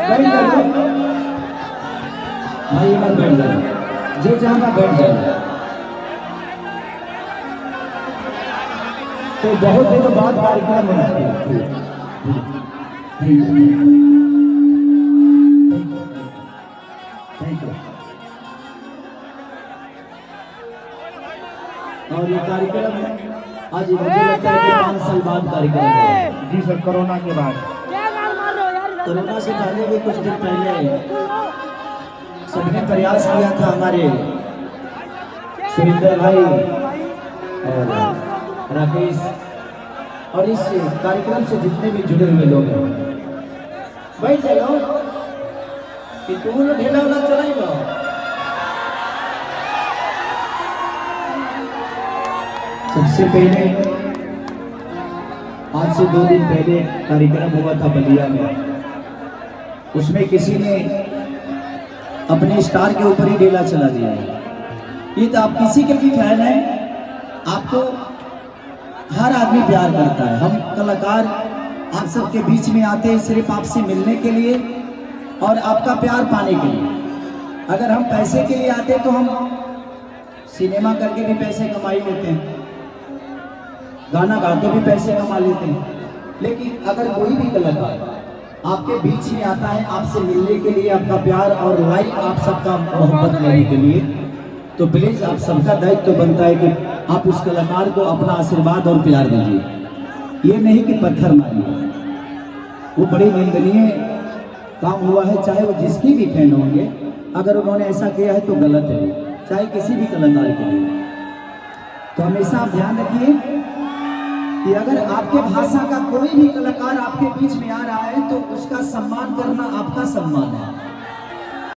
बैठ जाओ भाई, मत बैठ जाओ, जो जहाँ बैठ जाओ। तो बहुत दिनों बाद कार्यक्रम बनाते हैं। और ये कार्यक्रम आज मुझे लगता है कि 5 साल बाद कार्यक्रम है। जी सर, कोरोना के बाद। कोरोना से पहले भी कुछ दिन पहले सबने प्रयास किया था, हमारे सुरेंद्र भाई और राकेश और इस कार्यक्रम से जितने भी जुड़े हुए लोग हैं, बैठ जाओ कि तुम लोग ढेला वाला चलाएगा। सबसे पहले आज से 2 दिन पहले कार्यक्रम हुआ था बलिया में, उसमें किसी ने अपने स्टार के ऊपर ही ढेला चला दिया है। ये तो आप किसी के भी फैन हैं, आपको हर आदमी प्यार करता है। हम कलाकार आप सबके बीच में आते हैं सिर्फ आपसे मिलने के लिए और आपका प्यार पाने के लिए। अगर हम पैसे के लिए आते तो हम सिनेमा करके भी पैसे कमा ही लेते हैं, गाना गा के भी पैसे कमा लेते हैं। लेकिन अगर कोई भी कलाकार आपके बीच में आता है आपसे मिलने के लिए, आपका प्यार और लाइक आप सबका मोहब्बत लेने के लिए, तो प्लीज आप सबका दायित्व तो बनता है कि आप उस कलाकार को अपना आशीर्वाद और प्यार दीजिए। ये नहीं कि पत्थर मारिए, वो बड़ी निंदनीय काम हुआ है। चाहे वो जिसकी भी फैन होंगे, अगर उन्होंने ऐसा किया है तो गलत है, चाहे किसी भी कलाकार के लिए। तो हमेशा आप ध्यान रखिए कि अगर आपके भाषा का कोई भी कलाकार आपके बीच में आ रहा है तो उसका सम्मान करना आपका सम्मान है।